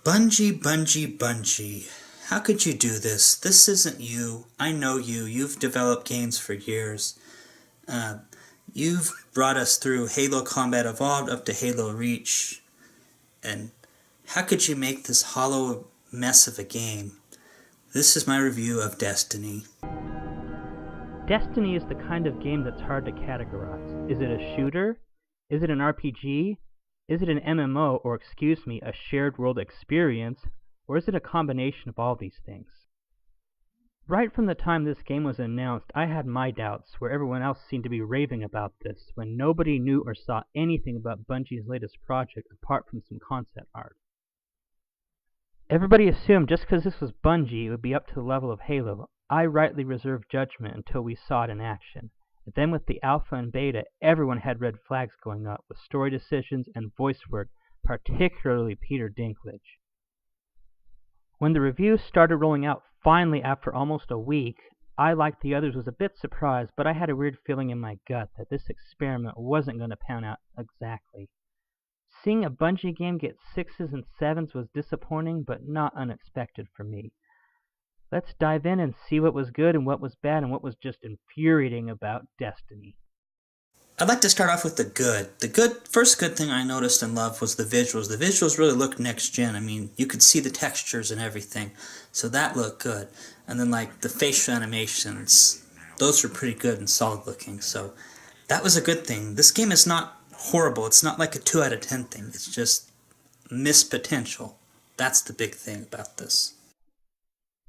Bungie, Bungie, Bungie. How could you do this? This isn't you. I know you. You've developed games for years. Uh, you've brought us through Halo Combat Evolved up to Halo Reach. And how could you make this hollow mess of a game? This is my review of Destiny. Destiny is the kind of game that's hard to categorize. Is it a shooter? Is it an RPG? Is it an MMO, or excuse me, a shared world experience? Or is it a combination of all these things? Right from the time this game was announced, I had my doubts, where everyone else seemed to be raving about this, when nobody knew or saw anything about Bungie's latest project apart from some concept art. Everybody assumed just because this was Bungie, it would be up to the level of Halo. I rightly reserved judgment until we saw it in action. But then with the alpha and beta, everyone had red flags going up, with story decisions and voice work, particularly Peter Dinklage. When the reviews started rolling out finally after almost a week, I, like the others, was a bit surprised, but I had a weird feeling in my gut that this experiment wasn't going to pan out exactly. Seeing a Bungie game get 6s and 7s was disappointing, but not unexpected for me. Let's dive in and see what was good and what was bad and what was just infuriating about Destiny. I'd like to start off with the good. First good thing I noticed and loved was the visuals. The visuals really looked next gen. I mean, you could see the textures and everything, so that looked good. And then like the facial animations, those were pretty good and solid looking, so that was a good thing. This game is not horrible. It's not like a 2 out of 10 thing. It's just missed potential. That's the big thing about this.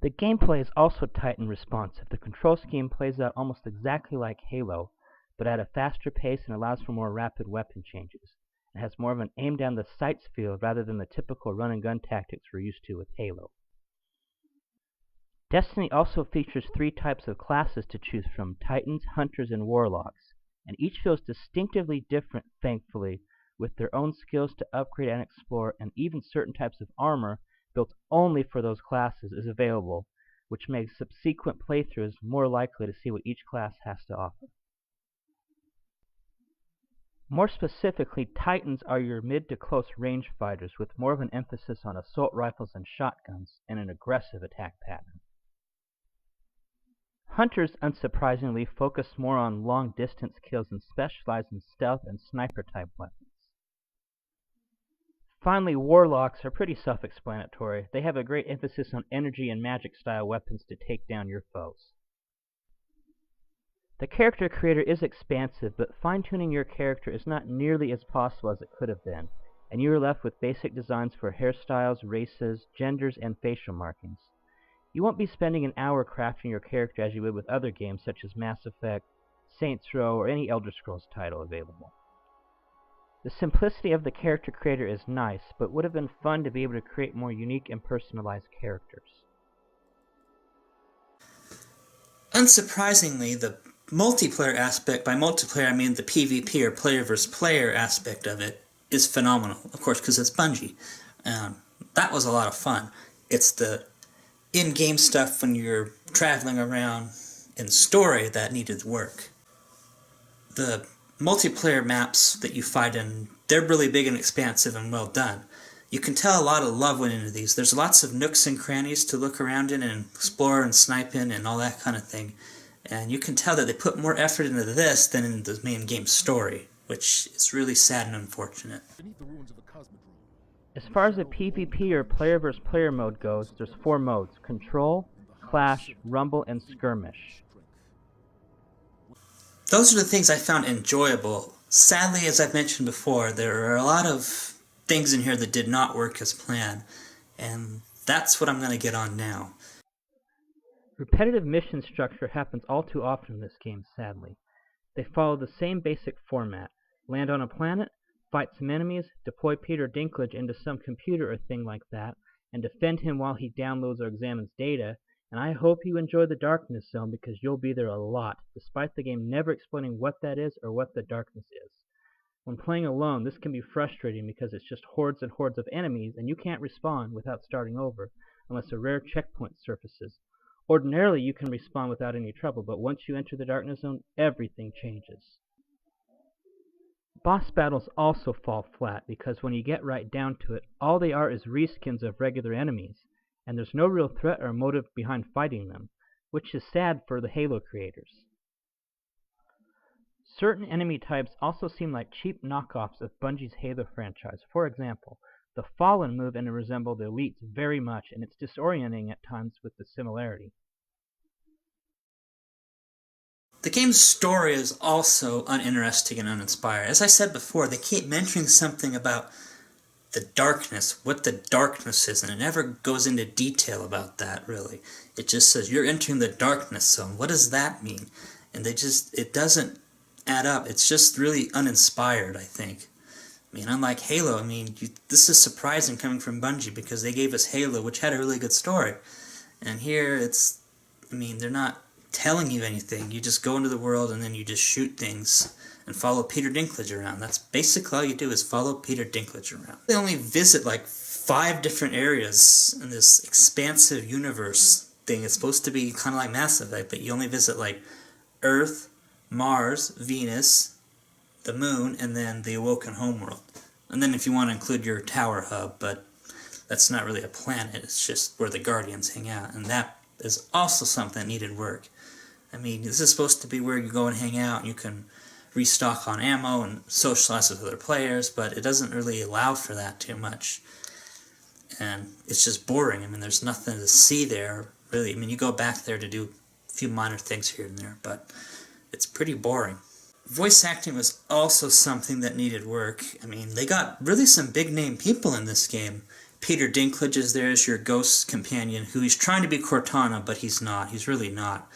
The gameplay is also tight and responsive. The control scheme plays out almost exactly like Halo, but at a faster pace and allows for more rapid weapon changes. It has more of an aim down the sights feel rather than the typical run and gun tactics we're used to with Halo. Destiny also features 3 types of classes to choose from: Titans, Hunters, and Warlocks, and each feels distinctively different, thankfully, with their own skills to upgrade and explore, and even certain types of armor built only for those classes is available, which makes subsequent playthroughs more likely to see what each class has to offer. More specifically, Titans are your mid to close range fighters with more of an emphasis on assault rifles and shotguns and an aggressive attack pattern. Hunters, unsurprisingly, focus more on long distance kills and specialize in stealth and sniper type weapons. Finally, Warlocks are pretty self-explanatory. They have a great emphasis on energy and magic style weapons to take down your foes. The character creator is expansive, but fine-tuning your character is not nearly as possible as it could have been, and you are left with basic designs for hairstyles, races, genders, and facial markings. You won't be spending an hour crafting your character as you would with other games such as Mass Effect, Saints Row, or any Elder Scrolls title available. The simplicity of the character creator is nice, but would have been fun to be able to create more unique and personalized characters. Unsurprisingly, the multiplayer aspect, by multiplayer I mean the PvP or player versus player aspect of it, is phenomenal, of course, because it's Bungie. That was a lot of fun. It's the in-game stuff when you're traveling around in story that needed work. The multiplayer maps that you fight in, they're really big and expansive and well done. You can tell a lot of love went into these. There's lots of nooks and crannies to look around in and explore and snipe in and all that kind of thing. And you can tell that they put more effort into this than in the main game story, which is really sad and unfortunate. As far as the PvP or player versus player mode goes, there's 4 modes: Control, Clash, Rumble, and Skirmish. Those are the things I found enjoyable. Sadly, as I've mentioned before, there are a lot of things in here that did not work as planned, and that's what I'm going to get on now. Repetitive mission structure happens all too often in this game, sadly. They follow the same basic format: land on a planet, fight some enemies, deploy Peter Dinklage into some computer or thing like that, and defend him while he downloads or examines data, and I hope you enjoy the Darkness Zone because you'll be there a lot, despite the game never explaining what that is or what the darkness is. When playing alone, this can be frustrating because it's just hordes and hordes of enemies and you can't respawn without starting over, unless a rare checkpoint surfaces. Ordinarily you can respawn without any trouble, but once you enter the Darkness Zone, everything changes. Boss battles also fall flat because when you get right down to it, all they are is reskins of regular enemies, and there's no real threat or motive behind fighting them, which is sad for the Halo creators. Certain enemy types also seem like cheap knockoffs of Bungie's Halo franchise. For example, the Fallen move and resemble the Elites very much, and it's disorienting at times with the similarity. The game's story is also uninteresting and uninspired. As I said before, they keep mentioning something about the darkness, what the darkness is, and it never goes into detail about that, really. It just says, you're entering the darkness zone. What does that mean? And it doesn't add up. It's just really uninspired, I think. I mean, unlike Halo, this is surprising coming from Bungie because they gave us Halo, which had a really good story. And here, they're not telling you anything. You just go into the world and then you just shoot things and follow Peter Dinklage around. That's basically all you do is follow Peter Dinklage around. They only visit like 5 different areas in this expansive universe thing. It's supposed to be kind of like Mass Effect, but you only visit like Earth, Mars, Venus, the Moon, and then the Awoken homeworld. And then if you want to include your tower hub, but that's not really a planet, it's just where the Guardians hang out, and that is also something that needed work. This is supposed to be where you go and hang out, and you can restock on ammo and socialize with other players, but it doesn't really allow for that too much. And it's just boring. There's nothing to see there, really. You go back there to do a few minor things here and there, but it's pretty boring. Voice acting was also something that needed work. They got really some big-name people in this game. Peter Dinklage is there as your ghost companion, who he's trying to be Cortana, but he's not. He's really not.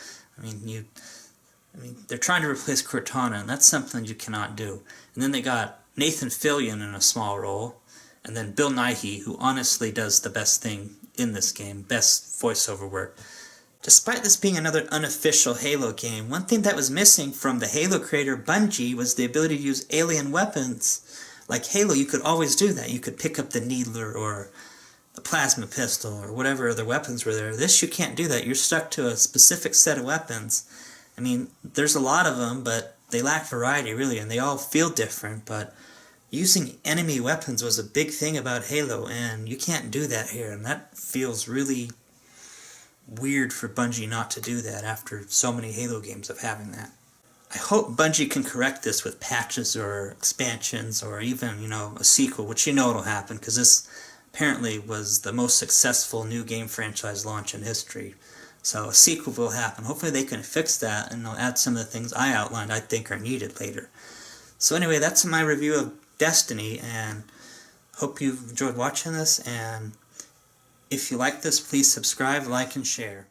They're trying to replace Cortana, and that's something you cannot do. And then they got Nathan Fillion in a small role, and then Bill Nighy, who honestly does the best thing in this game, best voiceover work. Despite this being another unofficial Halo game, one thing that was missing from the Halo creator Bungie was the ability to use alien weapons. Like Halo, you could always do that. You could pick up the Needler or a plasma pistol or whatever other weapons were there. This, you can't do that. You're stuck to a specific set of weapons. There's a lot of them, but they lack variety, really, and they all feel different, but using enemy weapons was a big thing about Halo, and you can't do that here, and that feels really weird for Bungie not to do that after so many Halo games of having that. I hope Bungie can correct this with patches or expansions or even, a sequel, which it'll happen, because this apparently was the most successful new game franchise launch in history. So a sequel will happen. Hopefully they can fix that and they'll add some of the things I outlined I think are needed later. So anyway, that's my review of Destiny, and hope you've enjoyed watching this, and if you like this, please subscribe, like, and share.